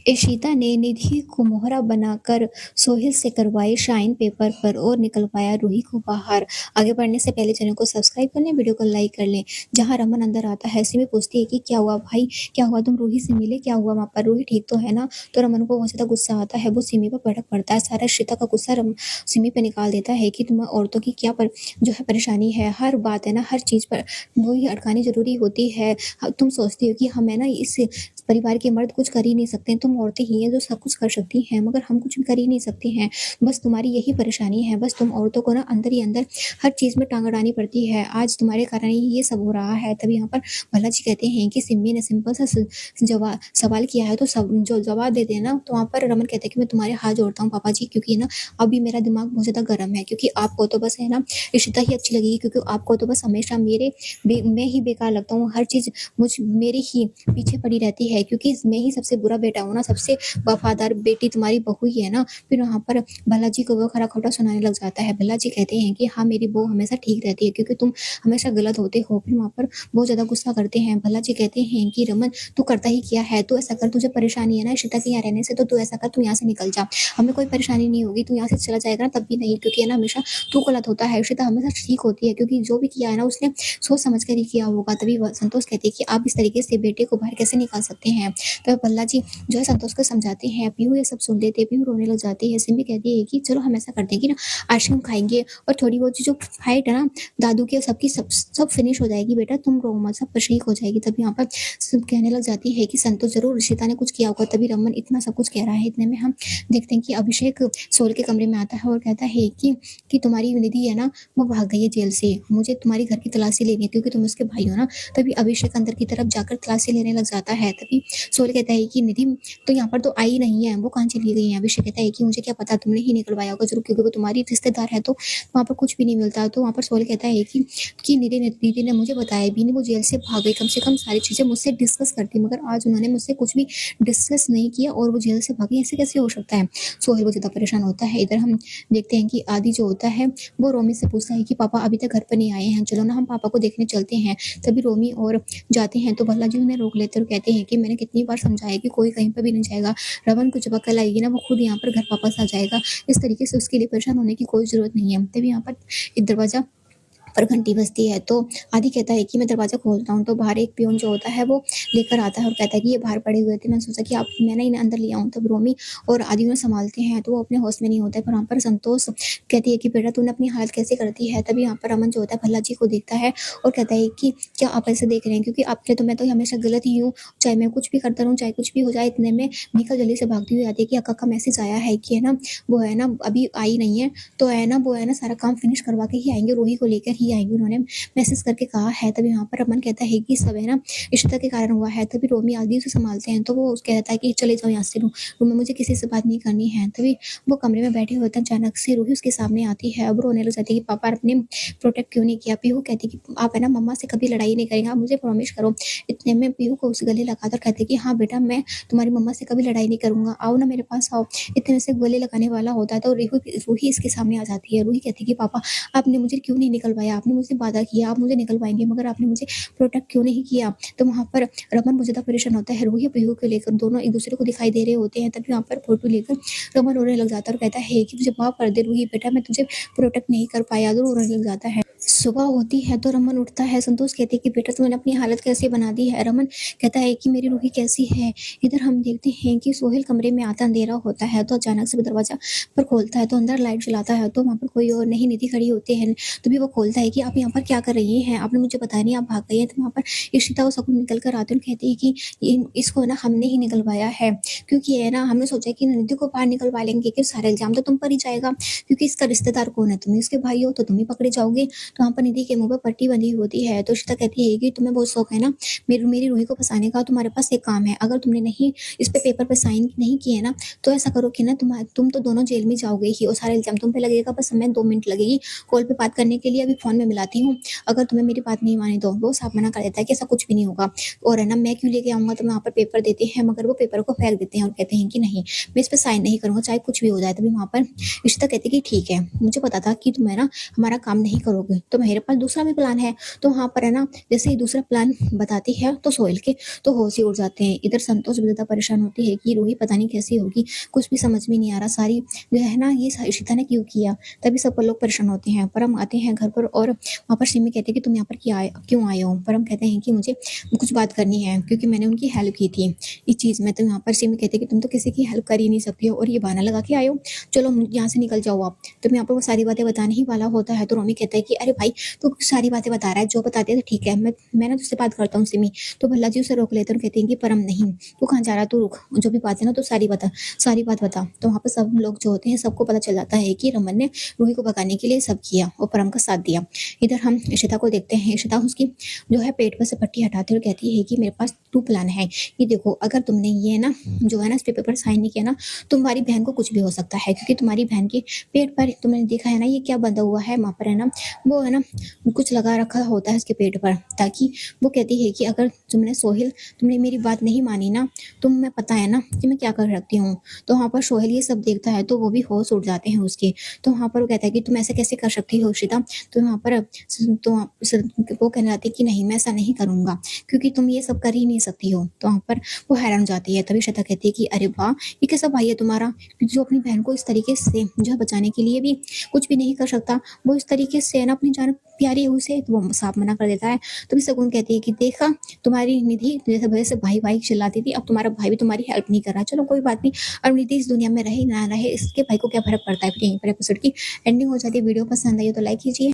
इशिता ने निधि को मोहरा बनाकर सोहेल से करवाई साइन पेपर पर और निकलवाया रूही को बाहर। आगे बढ़ने से पहले चैनल को सब्सक्राइब कर लें, वीडियो को लाइक कर लें। जहां रमन अंदर आता है, सिमी पूछती है कि क्या हुआ भाई, क्या हुआ, तुम रूही से मिले, क्या हुआ वहाँ पर, रूही ठीक तो है ना। तो रमन को बहुत ज्यादा गुस्सा आता है, वो सिमी पर भड़क पड़ता है। सारा इशिता का गुस्सा सिमी पे निकाल देता है कि तुम औरतों की क्या जो है परेशानी है, हर बात है ना, हर चीज पर वो ही अटकानी जरूरी होती है। तुम सोचती हो कि हम है ना इस परिवार के मर्द कुछ कर ही नहीं सकते, तुम औरतें ही हैं जो सब कुछ कर सकती हैं, मगर हम कुछ भी कर ही नहीं सकते हैं। बस तुम्हारी यही परेशानी है, बस तुम औरतों को ना अंदर ही अंदर हर चीज में टांग अड़ानी पड़ती है। आज तुम्हारे कारण ही ये सब हो रहा है। तभी यहाँ पर भल्ला जी कहते हैं कि सिम्मी ने सिंपल सा जवाब सवाल किया है तो सब जो जवाब दे देना। तो वहाँ पर रमन कहते हैं कि मैं तुम्हारे हाथ जोड़ता हूँ पापा जी, क्योंकि ना अभी मेरा दिमाग बहुत ज्यादा गर्म है, क्योंकि आपको तो बस है ना इशिता ही अच्छी लगेगी, क्योंकि आपको तो बस हमेशा मैं ही बेकार लगता हूँ, हर चीज मेरे ही पीछे पड़ी रहती है, क्योंकि मैं ही सबसे बुरा बेटा हूँ ना, सबसे वफादार बेटी तुम्हारी बहू ही है ना। फिर वहाँ पर भल्ला जी को वो खरा खोटा सुनाने लग जाता है। भल्ला जी कहते हैं कि हाँ मेरी बहू हमेशा ठीक रहती है, क्योंकि तुम हमेशा गलत होते हो। फिर वहाँ पर बहुत ज्यादा गुस्सा करते हैं। भल्ला जी कहते हैं कि रमन तू करता ही क्या है, तू ऐसा कर, तुझे परेशानी है ना इशिता के यहाँ रहने से, तो तू ऐसा कर, तू यहाँ से निकल जा, हमें कोई परेशानी नहीं होगी, तू यहाँ से चला जाएगा ना तब भी नहीं, क्योंकि है ना हमेशा तू गलत होता है, इशिता हमेशा ठीक होती है, क्योंकि जो भी किया है ना उसने सोच समझ कर ही किया होगा। तभी संतोष कहते हैं कि आप इस तरीके से बेटे को बाहर कैसे निकाल सकते हैं। तो भल्ला जी जो है संतोष को समझाते हैं। पीहू ये सब सुन लेते हैं, पीहू रोने लग जाती है। सिमी कहती है कि चलो हम ऐसा करते हैं कि ना आइसक्रीम खाएंगे और थोड़ी बहुत जो फाइट है ना दादू की सबकी सब फिनिश हो जाएगी, बेटा तुम रो मत, सब ठीक हो जाएगी। तब यहाँ पर सब कहने लग जाती है कि संतोष जरूर ऋषिता ने कुछ किया होगा, तभी रमन इतना सब कुछ कह रहा है। इतने में हम देखते हैं कि अभिषेक सोल के कमरे में आता है और कहता है कि तुम्हारी निधि है ना वो भाग गई है जेल से, मुझे तुम्हारी घर की तलाशी लेनी है, क्योंकि तुम उसके भाई हो ना। तभी अभिषेक अंदर की तरफ जाकर तलाशी लेने लग जाता है। तभी सोल कहता है कि निधि तो यहाँ पर तो आई नहीं है, वो कहाँ चली गई है। अभिषेक कहता है कि मुझे क्या पता, तुमने ही निकलवाया होगा जरूर, क्योंकि वो तुम्हारी रिश्तेदार है, तो वहाँ पर कुछ भी नहीं मिलता। तो वहाँ पर सोल कहता है कि निधि ने मुझे बताया भी नहीं, वो जेल से भाग गई, कम से कम सारी चीजें मुझसे डिस्कस करती, मगर आज उन्होंने मुझसे कुछ भी डिस्कस नहीं किया और वो जेल से भागी, ऐसे कैसे हो सकता है। सोहेल बहुत ज्यादा परेशान होता है। इधर हम देखते हैं कि आदि जो होता है वो रोमी से पूछता है कि पापा अभी तक घर पर नहीं आए हैं, चलो ना हम पापा को देखने चलते हैं। तभी रोमी और जाते हैं तो भल्ला जी उन्हें रोक लेते और कहते हैं कि मैंने कितनी बार समझाया कि कोई कहीं पर भी नहीं जाएगा, रमन को जब अकल आएगी ना वो खुद यहाँ पर घर वापस आ जाएगा, इस तरीके से उसके लिए परेशान होने की कोई जरूरत नहीं है। तभी यहाँ पर एक दरवाजा पर घंटी बजती है तो आदि कहता है कि मैं दरवाजा खोलता हूँ। तो बाहर एक पियोन जो होता है वो लेकर आता है और कहता है कि ये बाहर पड़े हुए थे, मैंने सोचा कि आप मैंने इन्हें अंदर ले आऊँ। तब रोमी और आदि उन्हें संभालते हैं तो वो अपने होश में नहीं होता है। पर वहाँ पर संतोष कहती है कि बेटा तूने अपनी हालत कैसे करती है। तभी यहाँ पर रमन जो होता है भल्ला जी को देखता है और कहता है कि क्या आप ऐसे देख रहे हैं, क्योंकि आपके तो मैं तो हमेशा गलत ही हूँ, चाहे मैं कुछ भी करता रहूँ, चाहे कुछ भी हो जाए। इतने में मीका जल्दी से भागती हुई आती है कि अक्का का मैसेज आया है कि है ना वो है ना अभी आई नहीं है, तो है ना वो है ना सारा काम फिनिश करवा के ही आएंगे, रूही को लेकर ही आएंगे, उन्होंने मैसेज करके कहा है। तभी यहाँ पर रमन कहता है कि सब है ना इशिता के कारण हुआ है। तभी रोमी आदि उसे संभालते हैं तो वो कहता है कि चले जाओ यहाँ से, रूम में मुझे किसी से बात नहीं करनी है। तभी वो कमरे में बैठे होते हैं, अचानक से रूही उसके सामने आती है। अब रोने लग जाती है कि पापा आपने प्रोटेक्ट क्यों नहीं किया। पीहू कहती है कि आप है ना मम्मा से कभी लड़ाई नहीं करेंगे, आप मुझे प्रॉमिस करो। इतने में पीहू को उस गले लगाकर कहते कि हाँ बेटा मैं तुम्हारी मम्मा से कभी लड़ाई नहीं करूंगा, आओ ना मेरे पास आओ। इतने से गले लगाने वाला होता है तो रूही इसके सामने आ जाती है। रूही कहती है कि पापा आपने मुझे क्यों नहीं निकलवाया, आपने मुझसे वादा किया आप मुझे निकलवाएंगे, मगर आपने मुझे प्रोटेक्ट क्यों नहीं किया। तो वहाँ पर रमन बहुत ज्यादा परेशान होता है। रूही पीहू को लेकर दोनों एक दूसरे को दिखाई दे रहे होते हैं। तभी वहाँ पर फोटो लेकर रमन रोने लग जाता है और कहता है कि मुझे माफ कर दे रूही, बेटा मैं तुझे प्रोटेक्ट नहीं कर पाया। तो रोने लग जाता है। सुबह होती है तो रमन उठता है। संतोष कहते हैं कि बेटा तुमने अपनी हालत कैसे बना दी है। रमन कहता है कि मेरी रूही कैसी है। इधर हम देखते हैं कि सोहेल कमरे में आता अंधेरा होता है तो अचानक से वो दरवाजा पर खोलता है तो अंदर लाइट जलाता है तो वहाँ पर कोई और नहीं निधि खड़ी होते हैं। तभी वो खोलता है कि आप यहाँ पर क्या कर रही हैं, आपने मुझे बताया नहीं, आप भाग गई हैं। तो वहाँ पर इशिता और शकुन निकल कर आते हैं और कहते हैं कि इसको ना हमने ही निकलवाया है, क्योंकि है ना हमने सोचा कि निधि को बाहर निकलवा लेंगे कि सारा इल्जाम तो तुम पर ही जाएगा, क्योंकि इसका रिश्तेदार कौन है, तुम इसके भाई हो तो तुम ही पकड़े जाओगे। तो वहाँ पर निधि के मुंह पर पट्टी बंधी होती है तो इशिता कहती है कि तुम्हें बहुत शौक है ना मेरी रूही को फंसाने का, तुम्हारे पास एक काम है, अगर तुमने नहीं इस पे पेपर पे साइन नहीं किए ना तो ऐसा करो कि ना तुम तो दोनों जेल में जाओगे ही और सारा इल्जाम तुम पे लगेगा। बस हमें 2 मिनट लगेगी कॉल पे बात करने के लिए, अभी फोन में मिलाती हूँ, अगर तुम्हें मेरी बात नहीं मानी तो। वो साफ मना कर देता है कि ऐसा कुछ भी नहीं होगा और है ना मैं क्यों लेके आऊंगा। तो वहाँ पर पेपर देते हैं मगर वो पेपर को फेंक देते हैं और कहते हैं कि नहीं मैं इस पर साइन नहीं करूंगा चाहे कुछ भी हो जाए। तभी वहाँ पर इशिता कहती है कि ठीक है मुझे पता था कि तुम है ना हमारा काम नहीं करोगे, तो मेरे पास दूसरा भी प्लान है। तो वहाँ पर है ना, जैसे ही दूसरा प्लान बताती है तो सोहेल के तो होश ही उड़ जाते हैं। इधर संतोष भी ज़्यादा परेशान होती है कि रूही पता नहीं कैसी होगी, कुछ भी समझ में नहीं आ रहा, सारी जो है ना ये इशिता ने क्यों किया। तभी सब लोग परेशान होते हैं। परम आते हैं घर पर और वहाँ पर सिमी कहते हैं कि तुम यहाँ पर क्यों आए हो। परम कहते हैं कि मुझे कुछ बात करनी है क्योंकि मैंने उनकी हेल्प की थी इस चीज़ में। तो यहाँ पर सिमी कहते हैं कि तुम तो किसी की हेल्प कर ही नहीं सकती हो और ये बहाना लगा के आए हो, चलो यहाँ से निकल जाओ आप। तो यहाँ पर वो सारी बातें बताने ही वाला होता है तो रोमी कहता है कि अरे भाई तू सारी बातें बता रहा है, जो बताते हैं तो ठीक है, मैं ना तुझसे बात करता हूँ सिमी। तो भल्ला जी उसे रोक लेते हैं और कहते हैं कि परम नहीं, तू कहाँ जा रहा है, तू रुक, जो भी बात है ना तो सारी बात बता। तो वहाँ पर सब लोग जो होते हैं सबको पता चल जाता है कि रमन ने रूही को भगाने के लिए सब किया और परम का साथ दिया। इधर हम इशिता को देखते हैं। इशिता उसकी जो है पेट पर से पट्टी हटाते हुए कहती है कि मेरे पास 2 प्लान है। ये देखो, अगर तुमने ये ना जो है ना इस पेपर पर साइन नहीं किया ना, तुम्हारी बहन को कुछ भी हो सकता है क्योंकि तुम्हारी बहन के पेट पर तुमने देखा है ना ये क्या बंधा हुआ है, वहाँ पर है ना वो है ना कुछ लगा रखा होता है उसके पेट पर, ताकि वो कहती है कि अगर तुमने मेरी बात नहीं मानी ना, मैं पता है ना कि मैं क्या कर सकती हूँ। तो वहाँ पर सोहेल ये सब देखता है तो वो भी होश उड़ जाते हैं उसके। तो वहाँ पर वो कहता है कि तुम ऐसे कैसे कर सकती हो इशिता। तो वहाँ पर तो वो कहने लगती है कि नहीं, मैं ऐसा नहीं करूँगा क्योंकि तुम ये सब कर ही नहीं सकती हो। तो वहाँ पर वो हैरान हो जाती है। तभी श्वेता कहती है कि अरे वाह, ये कैसा भाई है तुम्हारा जो अपनी बहन को इस तरीके से जो है बचाने के लिए भी कुछ भी नहीं कर सकता, वो इस तरीके से ना अपनी जान प्यारी है उसे, तो वो साफ मना कर देता है। तभी शगुन कहती है कि देखा, तुम्हारी निधि जैसे वजह से भाई भाई चिल्लाती थी, अब तुम्हारा भाई भी तुम्हारी हेल्प नहीं कर रहा। चलो कोई बात नहीं, अब निधि इस दुनिया में रहे ना रहे इसके भाई को क्या फर्क पड़ता है। फिर यहीं पर एपिसोड की एंडिंग हो जाती है। वीडियो पसंद आई हो तो लाइक कीजिए।